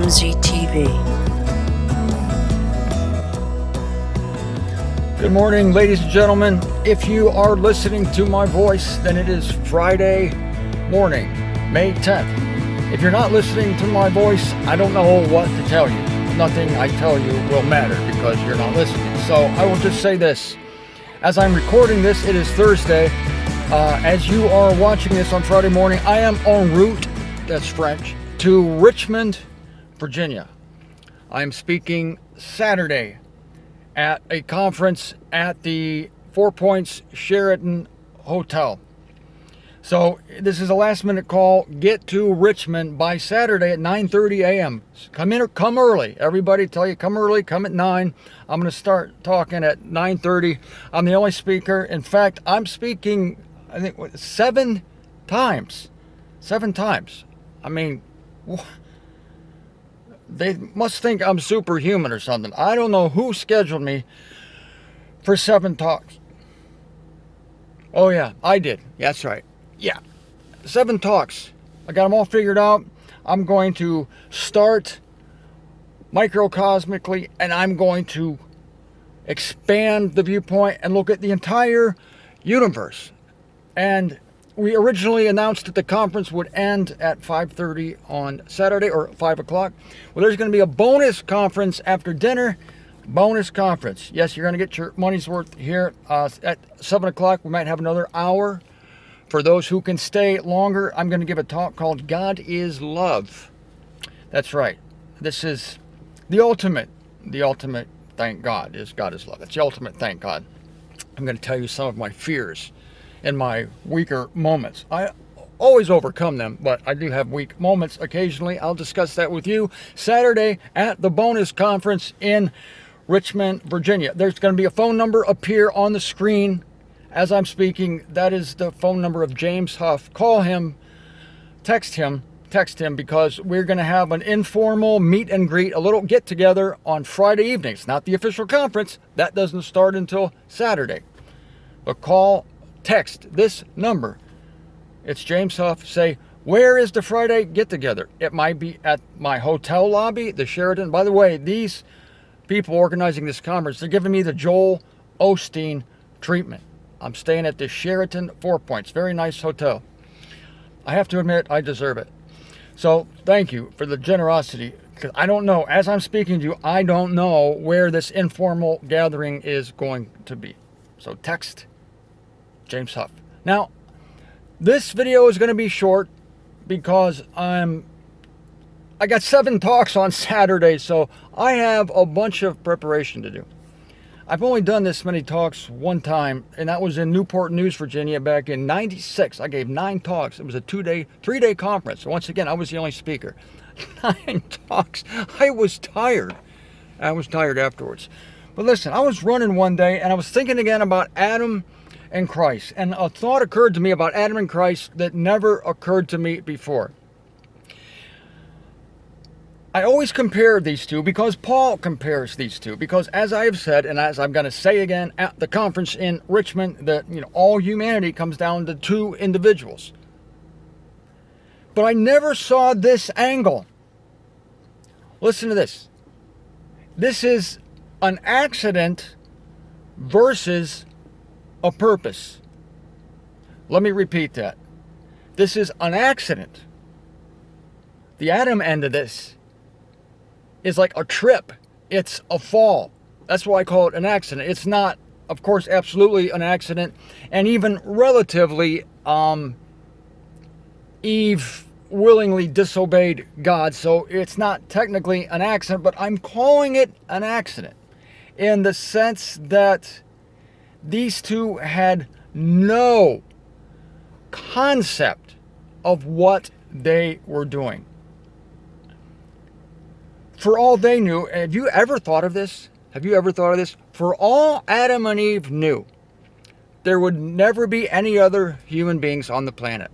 MZTV. Good morning, ladies and gentlemen. If you are listening to my voice, then it is Friday morning, May 10th. If you're not listening to my voice, I don't know what to tell you. Nothing I tell you will matter because you're not listening. So I will just say this. As I'm recording this, it is Thursday. As you are watching this on Friday morning, I am en route, that's French, to Richmond, Virginia. I'm speaking Saturday at a conference at the Four Points Sheraton Hotel. So this is a last minute call. Get to Richmond by Saturday at 9:30 a.m. Come in or come early. Everybody tell you come early, come at 9. I'm going to start talking at 9:30. I'm the only speaker. In fact, I'm speaking, I think, 7 times. 7 times. I mean, they must think I'm superhuman or something. I don't know who scheduled me for 7 talks. Oh yeah, I did. That's right. Yeah, 7 talks. I got them all figured out. I'm going to start microcosmically, and I'm going to expand the viewpoint and look at the entire universe. And we originally announced that the conference would end at 5:30 on Saturday, or 5 o'clock. Well, there's going to be a bonus conference after dinner. Bonus conference. Yes, you're going to get your money's worth here at 7 o'clock. We might have another hour. For those who can stay longer, I'm going to give a talk called God is Love. That's right. This is the ultimate thank God is God is love. That's the ultimate thank God. I'm going to tell you some of my fears in my weaker moments. I always overcome them, but I do have weak moments occasionally. I'll discuss that with you Saturday at the bonus conference in Richmond, Virginia. There's going to be a phone number appear on the screen as I'm speaking. That is the phone number of James Huff. Call him, text him, because we're going to have an informal meet and greet, a little get together on Friday evening. It's not the official conference. That doesn't start until Saturday. But call, text this number. It's James Huff. Say, where is the Friday get together? It might be at my hotel lobby, the Sheraton. By the way, these people organizing this conference, they're giving me the Joel Osteen treatment. I'm staying at the Sheraton Four Points. Very nice hotel. I have to admit, I deserve it. So thank you for the generosity. Because I don't know, as I'm speaking to you, I don't know where this informal gathering is going to be. So text James Huff. Now, this video is going to be short because I got 7 talks on Saturday, so I have a bunch of preparation to do. I've only done this many talks one time, and that was in Newport News, Virginia, back in '96. I gave 9 talks. It was a 3-day conference. Once again, I was the only speaker. 9 talks. I was tired. I was tired afterwards. But listen, I was running one day, and I was thinking again about Adam and Christ. And a thought occurred to me about Adam and Christ that never occurred to me before. I always compare these two because Paul compares these two. Because as I have said, and as I'm going to say again at the conference in Richmond, that all humanity comes down to 2 individuals. But I never saw this angle. Listen to this. This is an accident versus a purpose. Let me repeat that. This is an accident. The Adam end of this is like a trip. It's a fall. That's why I call it an accident. It's not, of course, absolutely an accident. And even relatively, Eve willingly disobeyed God. So it's not technically an accident, but I'm calling it an accident in the sense that these two had no concept of what they were doing. For all they knew, have you ever thought of this? Have you ever thought of this? For all Adam and Eve knew, there would never be any other human beings on the planet.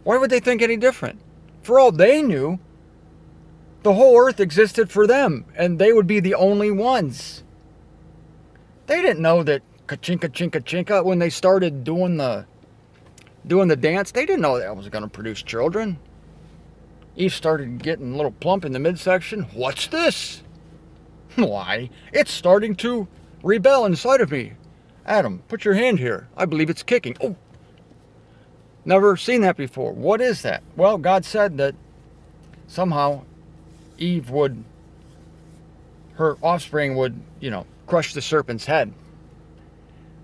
Why would they think any different? For all they knew, the whole earth existed for them, and they would be the only ones. They didn't know that ka-chinka, chinka, chinka, when they started doing the dance, they didn't know that was going to produce children. Eve started getting a little plump in the midsection. What's this? Why, it's starting to rebel inside of me. Adam, put your hand here. I believe it's kicking. Oh, never seen that before. What is that? Well, God said that somehow Eve would, her offspring would, crush the serpent's head.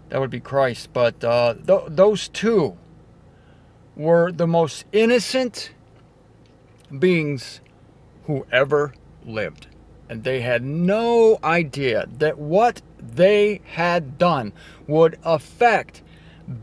That would be Christ. But those two were the most innocent beings who ever lived. And they had no idea that what they had done would affect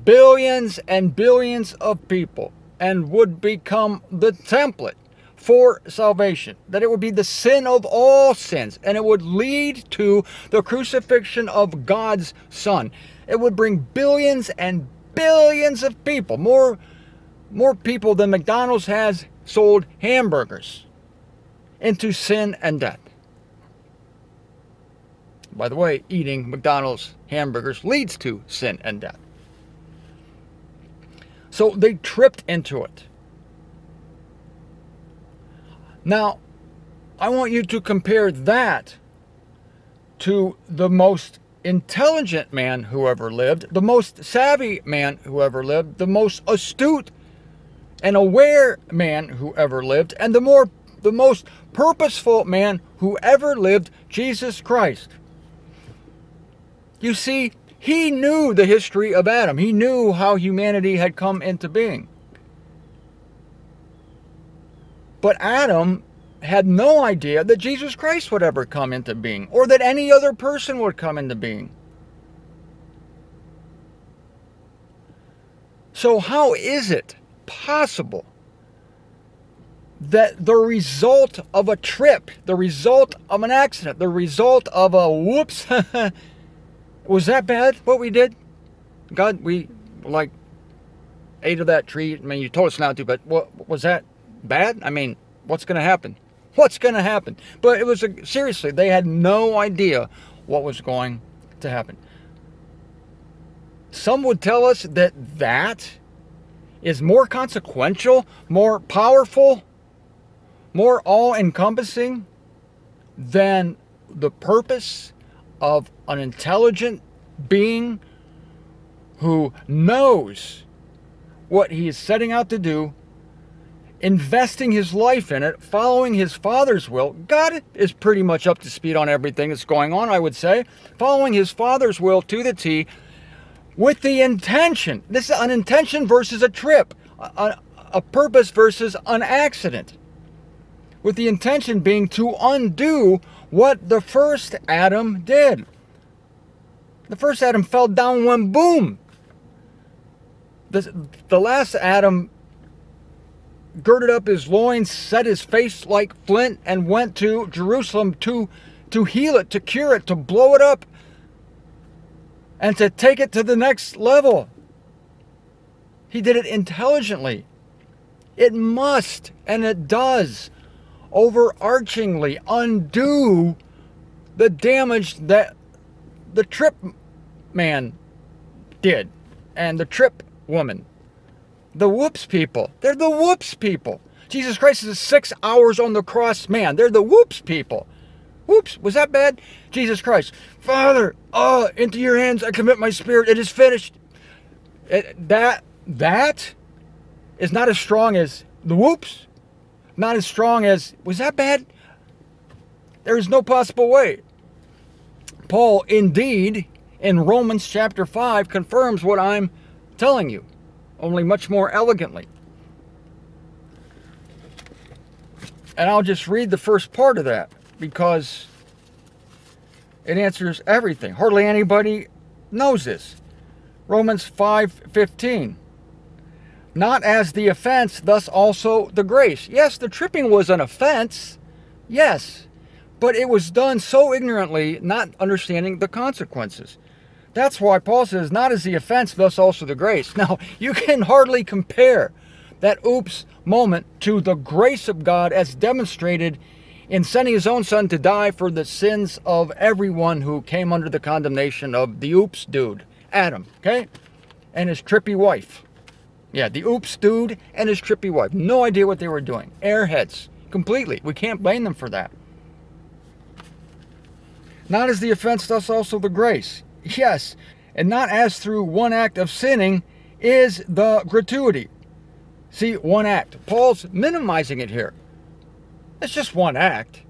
billions and billions of people and would become the template for salvation. That it would be the sin of all sins, and it would lead to the crucifixion of God's Son. It would bring billions and billions of people, more people than McDonald's has sold hamburgers, into sin and death. By the way, eating McDonald's hamburgers leads to sin and death. So they tripped into it. Now, I want you to compare that to the most intelligent man who ever lived, the most savvy man who ever lived, the most astute and aware man who ever lived, and the most purposeful man who ever lived, Jesus Christ. You see, he knew the history of Adam. He knew how humanity had come into being. But Adam had no idea that Jesus Christ would ever come into being, or that any other person would come into being. So how is it possible that the result of a trip, the result of an accident, the result of a whoops, was that bad, what we did? God, we ate of that tree. I mean, you told us not to, but what was that bad? I mean, what's going to happen? What's going to happen? But it was, seriously, they had no idea what was going to happen. Some would tell us that is more consequential, more powerful, more all-encompassing than the purpose of an intelligent being who knows what he is setting out to do, investing his life in it, following his Father's will. God is pretty much up to speed on everything that's going on, I would say. Following his Father's will to the T, with the intention. This is an intention versus a trip, a purpose versus an accident. With the intention being to undo what the first Adam did. The first Adam fell down when boom. The last Adam girded up his loins, set his face like flint, and went to Jerusalem to heal it, to cure it, to blow it up, and to take it to the next level. He did it intelligently. It must, and it does, overarchingly undo the damage that the trip man did, and the trip woman. The whoops people. They're the whoops people. Jesus Christ is 6 hours on the cross, man. They're the whoops people. Whoops, was that bad? Jesus Christ. Father, into your hands I commit my spirit. It is finished. That is not as strong as the whoops. Not as strong as, was that bad? There is no possible way. Paul, indeed, in Romans chapter 5, confirms what I'm telling you, only much more elegantly. And I'll just read the first part of that, because it answers everything. Hardly anybody knows this. Romans 5:15. Not as the offense, thus also the grace. Yes, the tripping was an offense. Yes. But it was done so ignorantly, not understanding the consequences. That's why Paul says, not as the offense, thus also the grace. Now, you can hardly compare that oops moment to the grace of God as demonstrated in sending his own son to die for the sins of everyone who came under the condemnation of the oops dude, Adam, okay? And his trippy wife. Yeah, the oops dude and his trippy wife. No idea what they were doing. Airheads. Completely. We can't blame them for that. Not as the offense, thus also the grace. Yes, and not as through one act of sinning is the gratuity. See, one act. Paul's minimizing it here. It's just one act.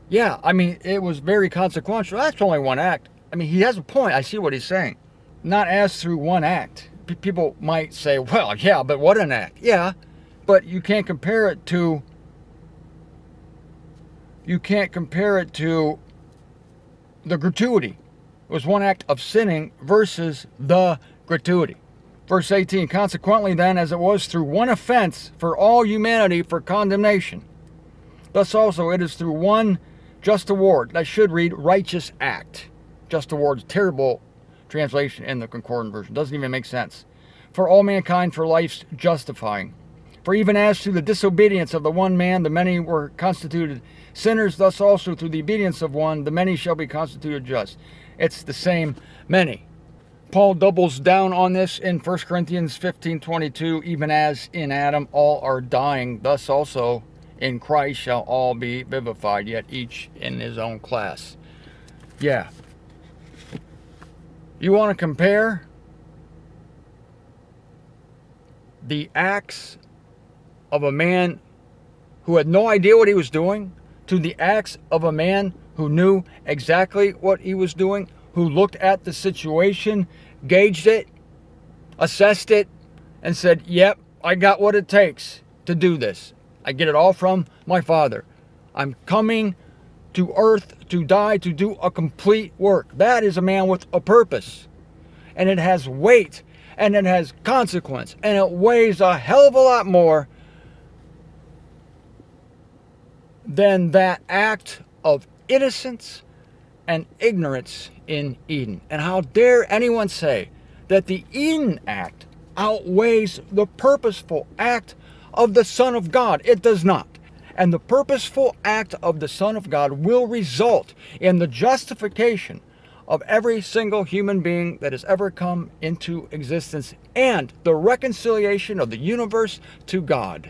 Yeah, I mean, it was very consequential. That's only one act. I mean, he has a point. I see what he's saying. Not as through one act. People might say, well, yeah, but what an act. Yeah, but you can't compare it to the gratuity. It was one act of sinning versus the gratuity. Verse 18, consequently then, as it was through one offense for all humanity for condemnation, thus also it is through one just award. That should read righteous act. Just award's terrible translation in the concordant version. Doesn't even make sense. For all mankind for life's justifying. For even as through the disobedience of the one man the many were constituted sinners, thus also through the obedience of one the many shall be constituted just. It's the same many. Paul doubles down on this in 1 Corinthians 15:22, even as in Adam all are dying, thus also in Christ shall all be vivified, yet each in his own class. Yeah. You want to compare the acts of a man who had no idea what he was doing to the acts of a man who knew exactly what he was doing, who looked at the situation, gauged it, assessed it, and said, yep, I got what it takes to do this. I get it all from my Father. I'm coming to earth to die, to do a complete work. That is a man with a purpose. And it has weight, and it has consequence, and it weighs a hell of a lot more than that act of innocence and ignorance in Eden. And how dare anyone say that the Eden act outweighs the purposeful act of the Son of God? It does not. And the purposeful act of the Son of God will result in the justification of every single human being that has ever come into existence and the reconciliation of the universe to God.